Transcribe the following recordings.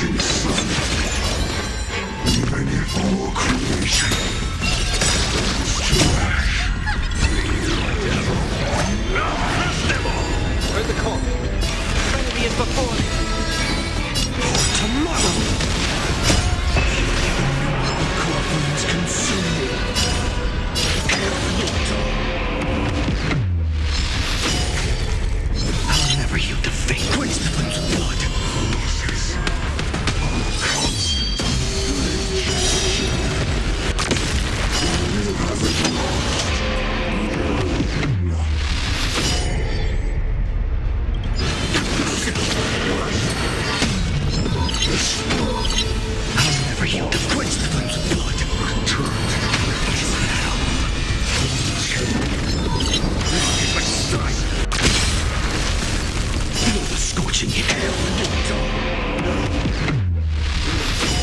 see, son. Even if all creation turns to ash. Where's the call? Trinity is before me. Tomorrow! Corpulence consume me. I'll never yield to fate. Quench the flames of blood. You haven't I'll never yield to quench the flames of blood. Feel the scorching heat.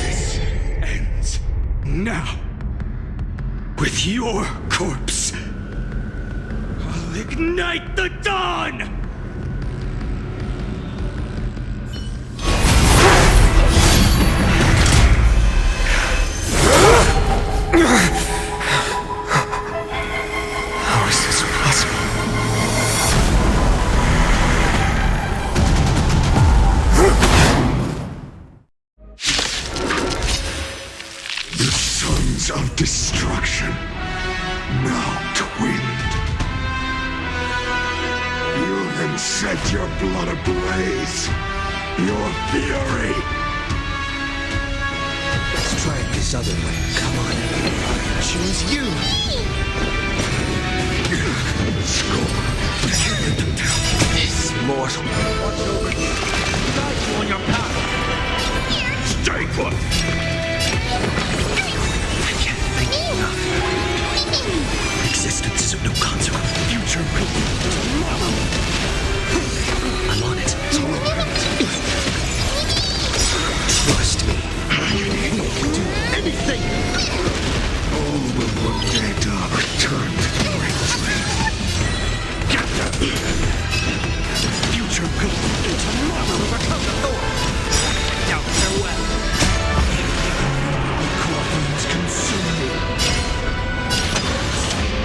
This ends now. With your corpse, I'll ignite the dawn! How is this possible? the sons of destruction, now twinned. You then set your blood ablaze, your fury. Let's try it this other way. Come on. I choose you. Score. This mortal. Watch over you. Guide you on your path. Stay put. I can't think enough. Existence is of no consequence. Future will be tomorrow. I'm on it. Trust me. I can do anything. All will one day return to the Future will be tomorrow. Overcome the thorn. Now farewell. Corpulence consume me.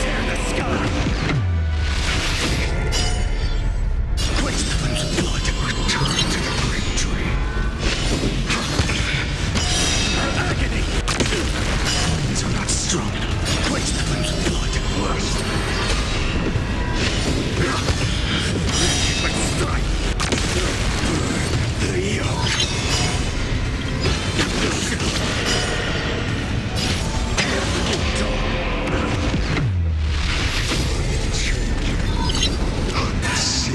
Tear the sky. Quench the flames of blood. return to the great dream. Her agony. Flames are not strong enough. Quench the flames of blood. Worst. But strike. The yoke.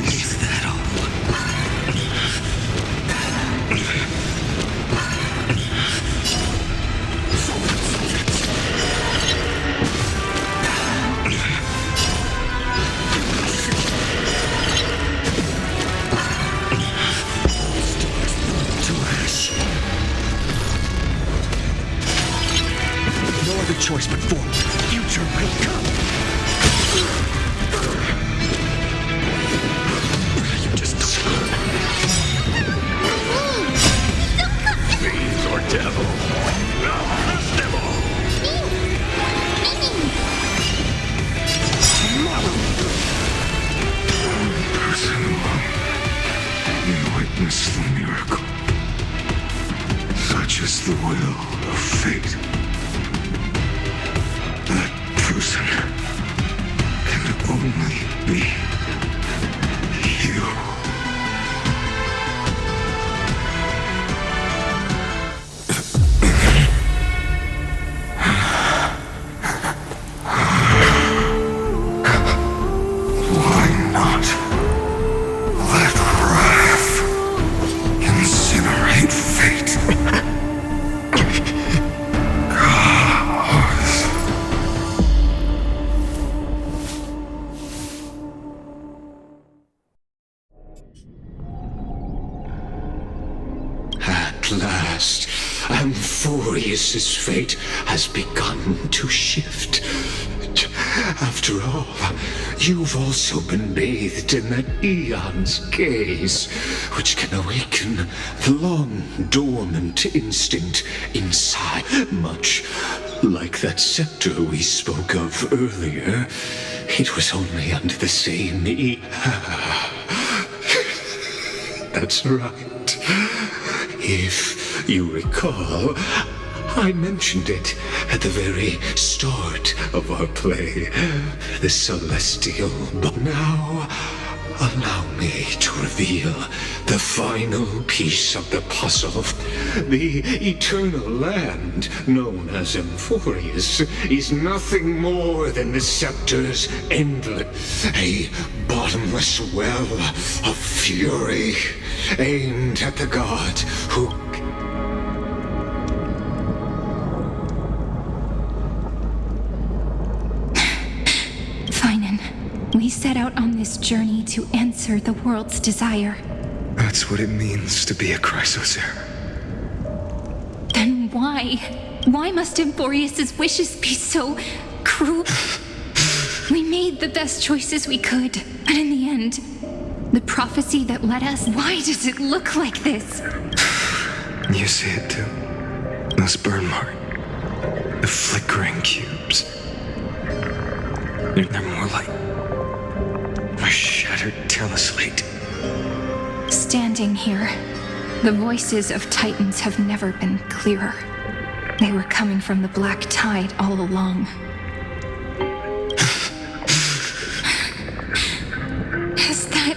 Is that all? To ash. No other choice but forward. Future will come. You just don't. Fiends or devil, I'll crush them all. Tomorrow. Person alone, you witness the miracle. Such is the will of fate. That person can only be you. Why not let wrath incinerate fate? At last, Amphorius's fate has begun to shift. After all, you've also been bathed in that eon's gaze, which can awaken the long-dormant instinct inside, much like that scepter we spoke of earlier. It was only under the same That's right. If you recall, I mentioned it at the very start of our play, the Celestial. But now, allow me to reveal the final piece of the puzzle. The eternal land, known as Emphorius, is nothing more than the scepter's endless, a bottomless well of fury, aimed at the god who... We set out on this journey to answer the world's desire. That's what it means to be a Chrysosaur. Then why? Why must Emphorius' wishes be so cruel? We made the best choices we could, but in the end, the prophecy that led us, why does it look like this? You see it too. Those burn marks. The flickering cubes. They're more like a shattered teleslate. Standing here, the voices of Titans have never been clearer. They were coming from the Black Tide all along. Is that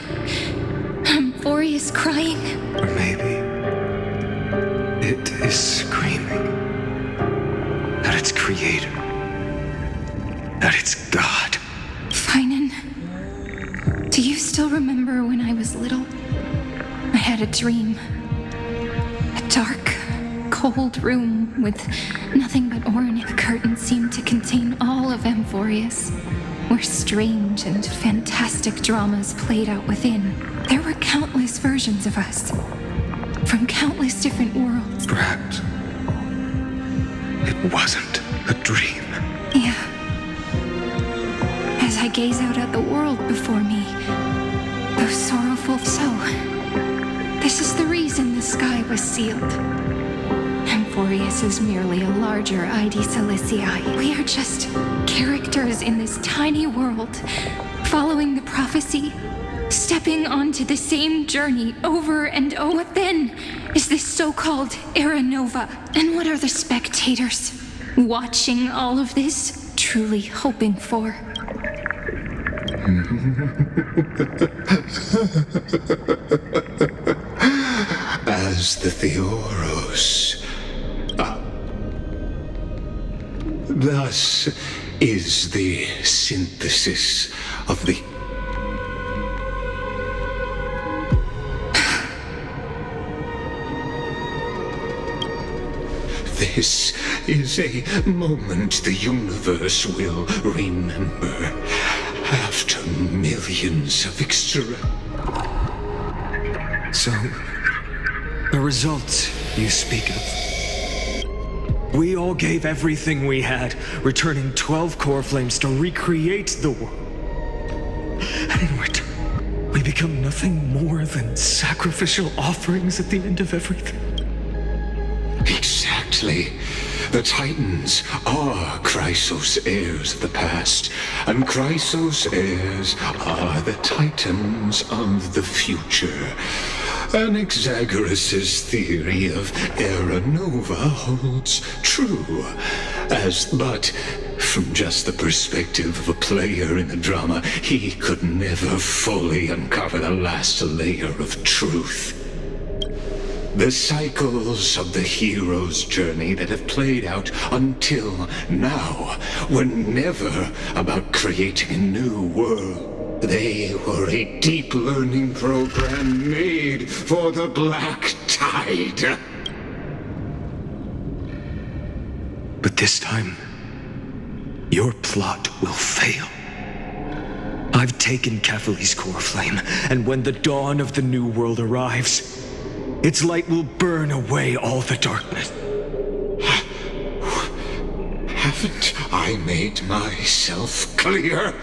Emphorius crying? Or maybe it is screaming at its creator, at its god. Finan, do you still remember when I was little? I had a dream. A dark, cold room with nothing but orange. The curtain seemed to contain all of Emphorius, where strange and fantastic dramas played out within. There were countless versions of us, from countless different worlds. Perhaps it wasn't a dream. Yeah. As I gaze out at the world before me, though sorrowful so, this is the reason the sky was sealed. Emphorius is merely a larger ID Silicii. We are just characters in this tiny world, following the prophecy, stepping onto the same journey over and over. What then is this so-called Era Nova? And what are the spectators watching all of this truly hoping for? As the Theoros. Thus is the synthesis of the... This is a moment the universe will remember after millions of So, the results you speak of. We all gave everything we had, returning 12 core flames to recreate the world. And in return, we become nothing more than sacrificial offerings at the end of everything. Exactly. The Titans are Chrysos heirs of the past, and Chrysos heirs are the Titans of the future. Anaxagoras' theory of Era Nova holds true, but from just the perspective of a player in the drama, he could never fully uncover the last layer of truth. The cycles of the hero's journey that have played out until now were never about creating a new world. They were a deep learning program made for the Black Tide. But this time, your plot will fail. I've taken Kephale's core flame, and when the dawn of the new world arrives, its light will burn away all the darkness. Haven't I made myself clear?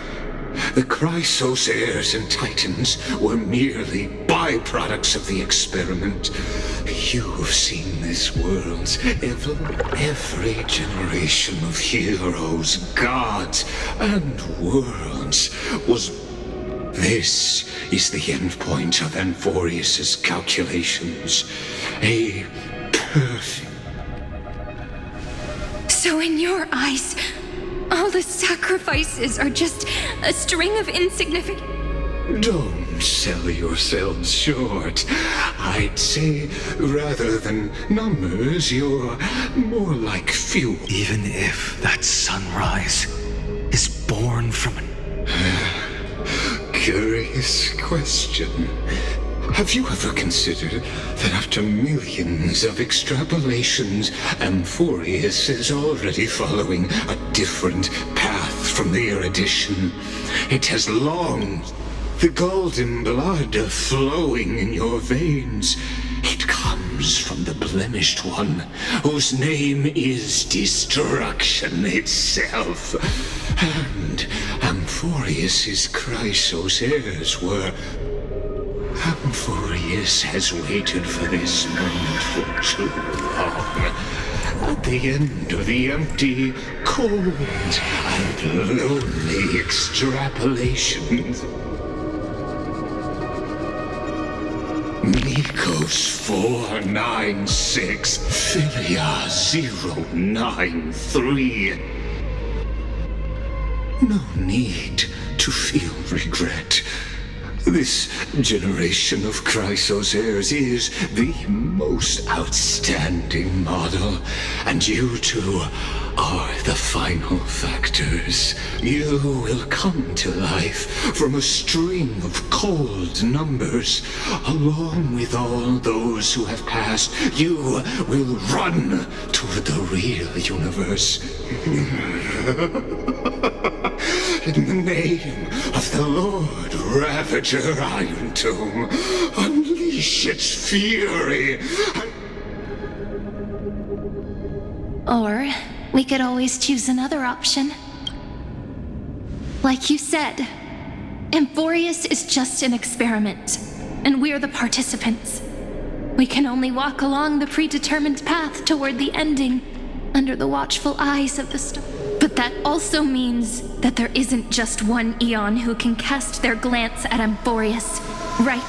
The Chrysos heirs and Titans were merely byproducts of the experiment. You've seen this world's every generation of heroes, gods, and worlds was... This is the endpoint of Amphorius's calculations. A perfect... So in your eyes, all the sacrifices are just a string of insignificant... Don't sell yourselves short. I'd say, rather than numbers, you're more like fuel. Even if that sunrise is born from an... Curious question. Have you ever considered that after millions of extrapolations, Amphorius is already following a different path from the erudition? It has long... The golden blood flowing in your veins. It comes from the blemished one, whose name is destruction itself. And Amphorius's Chrysos heirs were... Amphorius has waited for this moment for too long. At the end of the empty, cold, and lonely extrapolations... Nikos 496 Philia 093. No need to feel regret. This generation of Chrysos heirs is the most outstanding model, and you two are the final factors. You will come to life from a string of cold numbers. Along with all those who have passed, you will run toward the real universe. In the name of the Lord Ravager Iron Tomb, unleash its fury. Or we could always choose another option. Like you said, Amphorius is just an experiment, and we're the participants. We can only walk along the predetermined path toward the ending, under the watchful eyes of the star. But that also means that there isn't just one Eon who can cast their glance at Amphorius, right?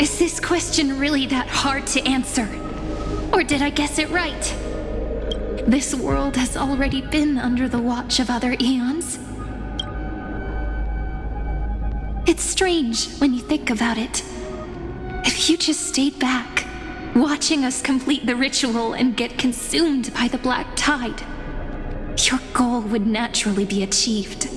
Is this question really that hard to answer? Or did I guess it right? This world has already been under the watch of other Eons. It's strange when you think about it. If you just stayed back, watching us complete the ritual and get consumed by the black tide, your goal would naturally be achieved.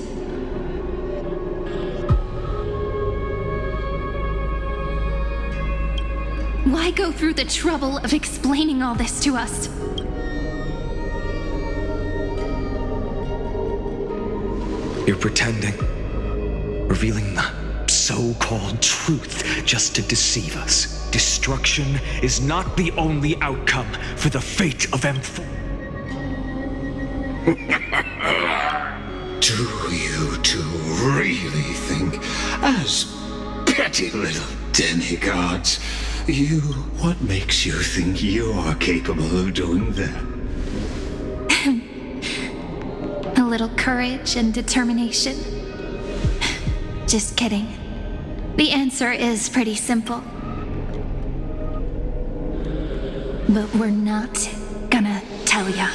Why go through the trouble of explaining all this to us? You're pretending, revealing the so-called truth just to deceive us. Destruction is not the only outcome for the fate of Do you two really think, as petty little demigods, what makes you think you're capable of doing that? A little courage and determination. Just kidding. The answer is pretty simple. But we're not gonna tell ya.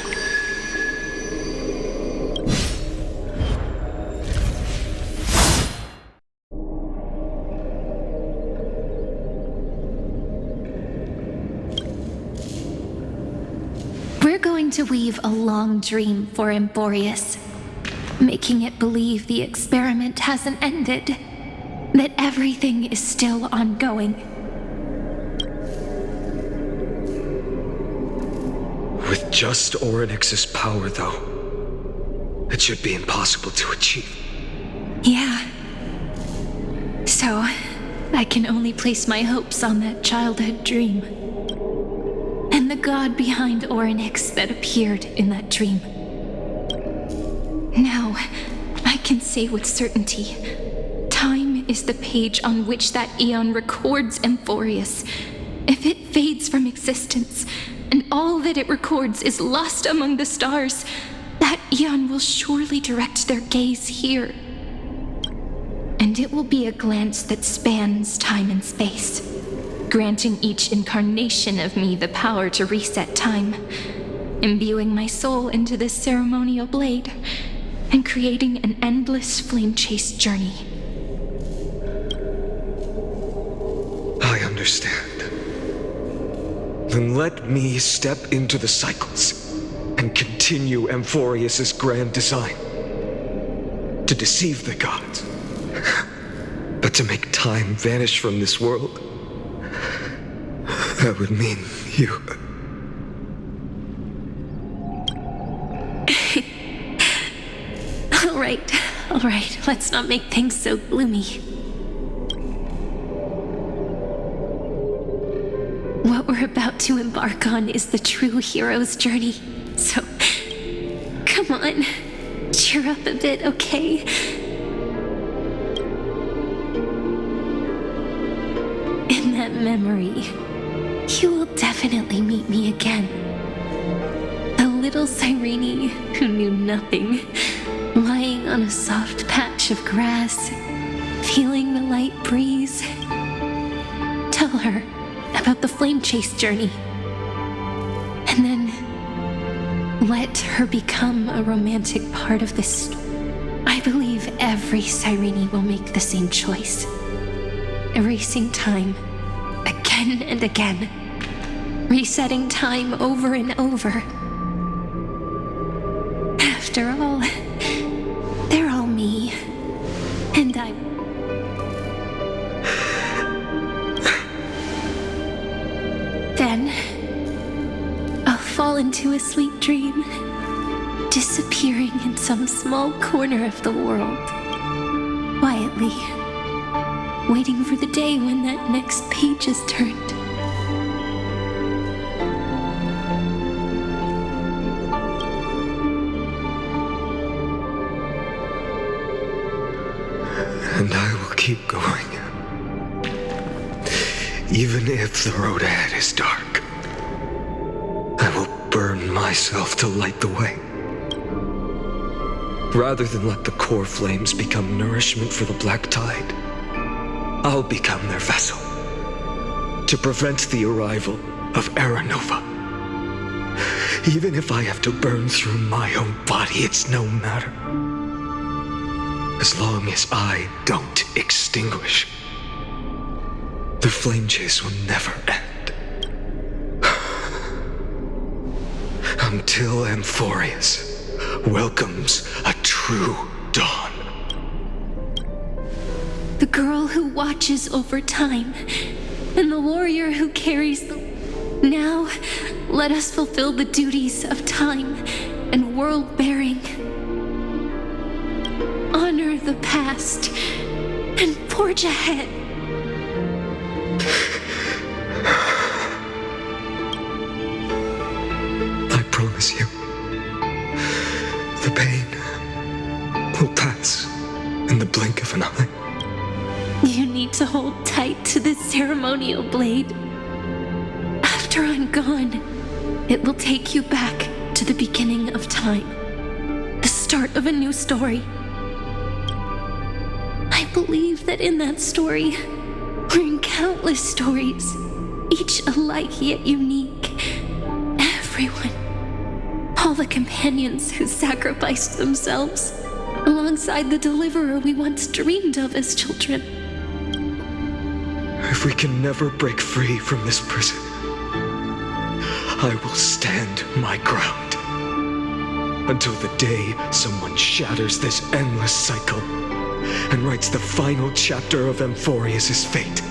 We're going to weave a long dream for Amphorius, making it believe the experiment hasn't ended, that everything is still ongoing. With just Orynyx's power, though, it should be impossible to achieve. Yeah. So, I can only place my hopes on that childhood dream. And the god behind Orynyx that appeared in that dream. Now, I can say with certainty, time is the page on which that eon records Amphorius. If it fades from existence, and all that it records is lost among the stars, that eon will surely direct their gaze here. And it will be a glance that spans time and space, granting each incarnation of me the power to reset time, imbuing my soul into this ceremonial blade, and creating an endless flame-chased journey. I understand. Then let me step into the cycles and continue Amphorius's grand design. To deceive the gods. But to make time vanish from this world, that would mean you. All right, let's not make things so gloomy. What we're about to embark on is the true hero's journey. So, come on, cheer up a bit, okay? In that memory, you will definitely meet me again. The little Cyrene who knew nothing, lying on a soft patch of grass, feeling the light breeze. Tell her about the flame chase journey. And then let her become a romantic part of this story. I believe every Cyrene will make the same choice. Erasing time again and again. Resetting time over and over. After all, they're all me. And I... Then, I'll fall into a sweet dream, disappearing in some small corner of the world, quietly, waiting for the day when that next page is turned. And I will keep going. Even if the road ahead is dark, I will burn myself to light the way. Rather than let the core flames become nourishment for the black tide, I'll become their vessel to prevent the arrival of Era Nova. Even if I have to burn through my own body, it's no matter. As long as I don't extinguish, the flame chase will never end. Until Amphorius welcomes a true dawn. The girl who watches over time, and the warrior who carries the... Now, let us fulfill the duties of time and world-bearing. Honor the past and forge ahead. I promise you, the pain will pass in the blink of an eye. You need to hold tight to this ceremonial blade. After I'm gone, it will take you back to the beginning of time, the start of a new story. I believe that in that story, or in countless stories, each alike yet unique, everyone, all the companions who sacrificed themselves, alongside the deliverer we once dreamed of as children. If we can never break free from this prison, I will stand my ground until the day someone shatters this endless cycle and writes the final chapter of Amphorius' fate.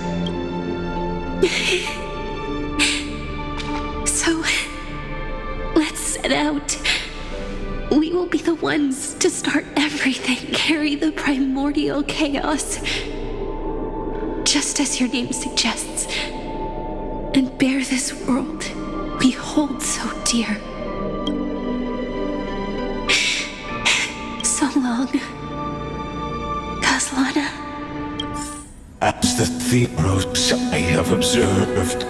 So, let's set out. We will be the ones to start everything, carry the primordial chaos. just as your name suggests, and bear this world we hold so dear. So long, Kaslana. As the theros I have observed,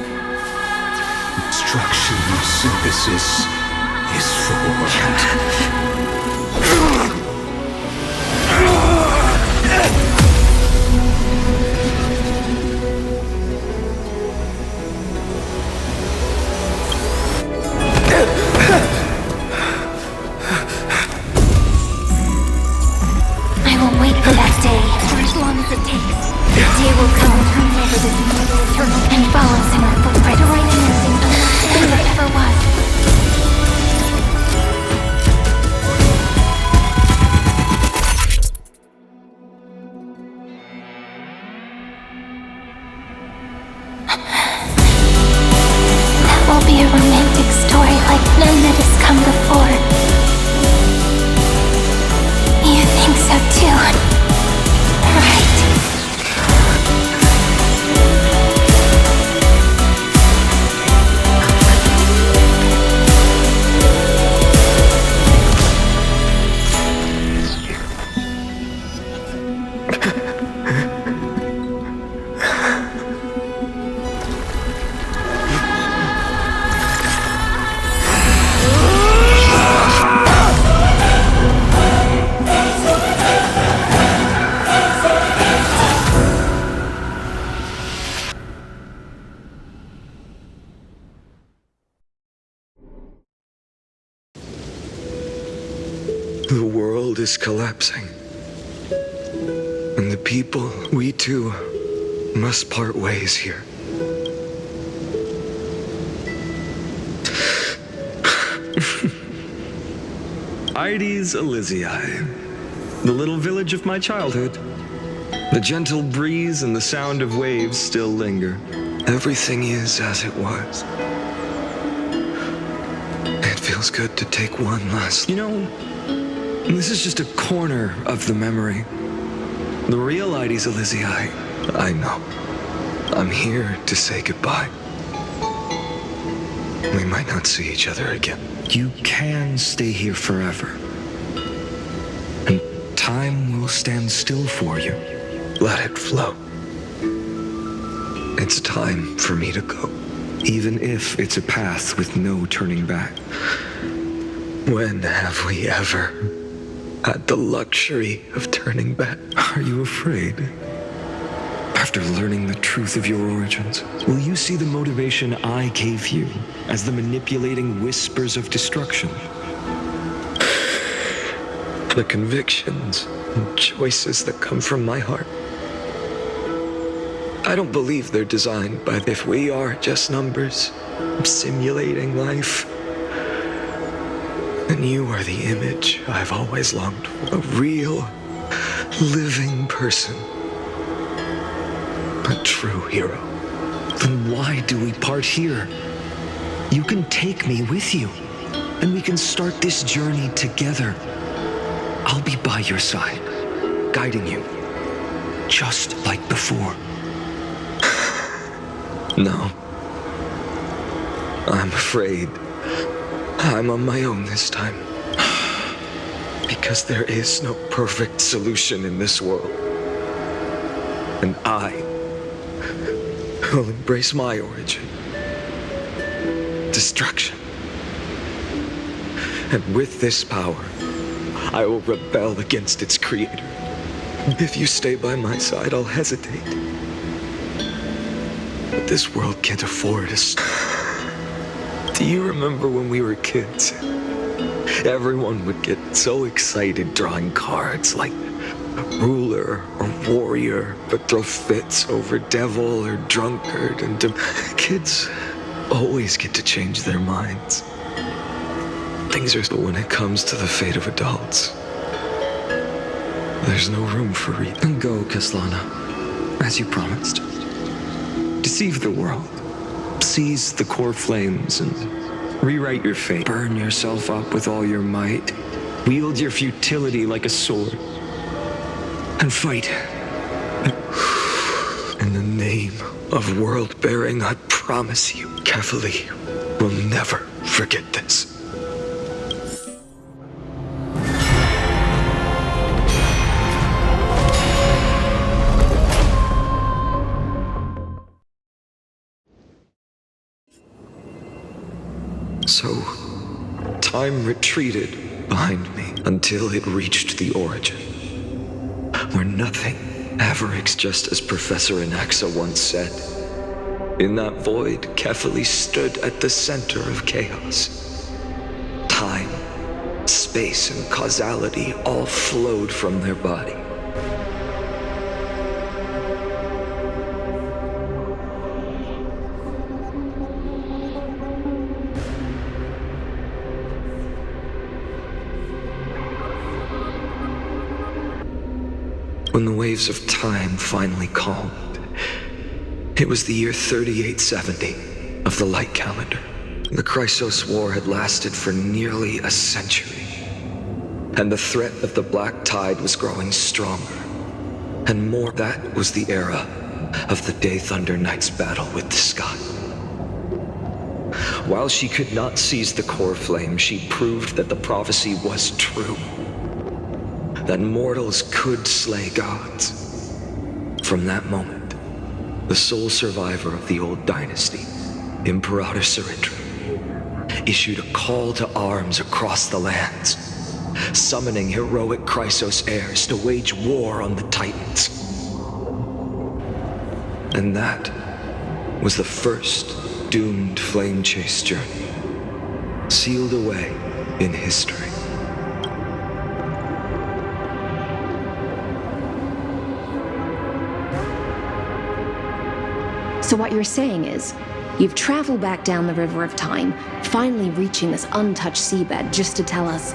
destruction synthesis is formed. I will wait for that day, for as long as it takes. The day will come, turns over this mortal eternal, and follows in our footprint, to right anything unless that ever was. That will be a romantic story like none that has come before. You think so too, right? The world is collapsing. And the people, we too, must part ways here. Ides Elysiae, the little village of my childhood. The gentle breeze and the sound of waves still linger. Everything is as it was. It feels good to take one last... You know, this is just a corner of the memory. The real Ides Elysiae. I know. I'm here to say goodbye. We might not see each other again. You can stay here forever. And time will stand still for you. Let it flow. It's time for me to go. Even if it's a path with no turning back. When have we ever had the luxury of turning back? Are you afraid? After learning the truth of your origins, will you see the motivation I gave you as the manipulating whispers of destruction? The convictions and choices that come from my heart. I don't believe they're designed by if we are just numbers, simulating life. And you are the image I've always longed for. A real, living person. A true hero. Then why do we part here? You can take me with you, and we can start this journey together. I'll be by your side, guiding you, just like before. No. I'm afraid I'm on my own this time. Because there is no perfect solution in this world. And I will embrace my origin. Destruction. And with this power, I will rebel against its creator. If you stay by my side, I'll hesitate. But this world can't afford us. Do you remember when we were kids? Everyone would get so excited drawing cards like ruler or warrior, but throw fits over devil or drunkard, and kids always get to change their minds. Things are, but when it comes to the fate of adults, there's no room for reason. Go, Kaslana, as you promised. Deceive the world. Seize the core flames and rewrite your fate. Burn yourself up with all your might. Wield your futility like a sword. And fight. In the name of world-bearing, I promise you, Kefali will never forget this. So, time retreated behind me until it reached the origin, where nothing ever exists, just as Professor Anaxa once said. In that void, Kefali stood at the center of chaos. Time, space, and causality all flowed from their body. When the waves of time finally calmed, it was the year 3870 of the light calendar. The Chrysos War had lasted for nearly a century, and the threat of the Black Tide was growing stronger and more. That was the era of the Day Thunder Knight's battle with the sky. While she could not seize the core flame, she proved that the prophecy was true, that mortals could slay gods. From that moment, the sole survivor of the old dynasty, Imperator Sarindra, issued a call to arms across the lands, summoning heroic Chrysos heirs to wage war on the Titans. And that was the first doomed flame chase journey, sealed away in history. So what you're saying is, you've traveled back down the River of Time, finally reaching this untouched seabed just to tell us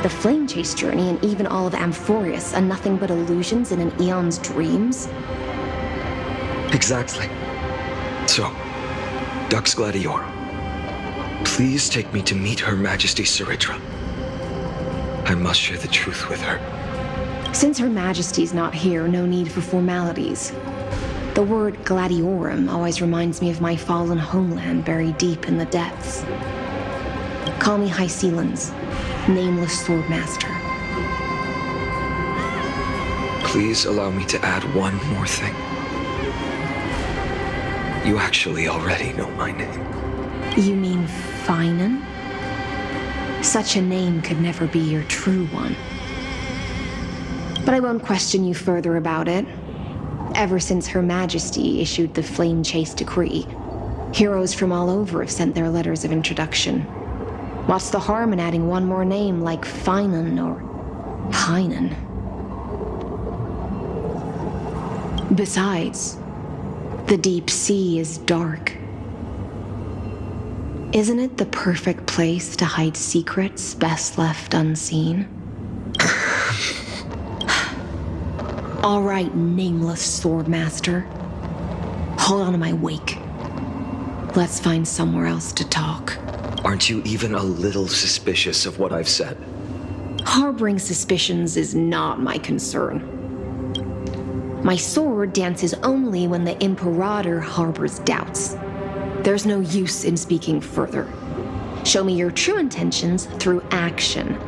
the flame chase journey and even all of Amphorius are nothing but illusions in an eon's dreams? Exactly. So, Dux Gladiora, please take me to meet Her Majesty Sarindra. I must share the truth with her. Since Her Majesty's not here, no need for formalities. The word Gladiorum always reminds me of my fallen homeland buried deep in the depths. Call me High Sealands, nameless swordmaster. Please allow me to add one more thing. You actually already know my name. You mean Finan? Such a name could never be your true one. But I won't question you further about it. Ever since Her Majesty issued the Flame Chase Decree, heroes from all over have sent their letters of introduction. What's the harm in adding one more name like Finan or Hynan? Besides, the deep sea is dark. Isn't it the perfect place to hide secrets best left unseen? All right, nameless swordmaster. Hold on to my wake. Let's find somewhere else to talk. Aren't you even a little suspicious of what I've said? Harboring suspicions is not my concern. My sword dances only when the Imperator harbors doubts. There's no use in speaking further. Show me your true intentions through action.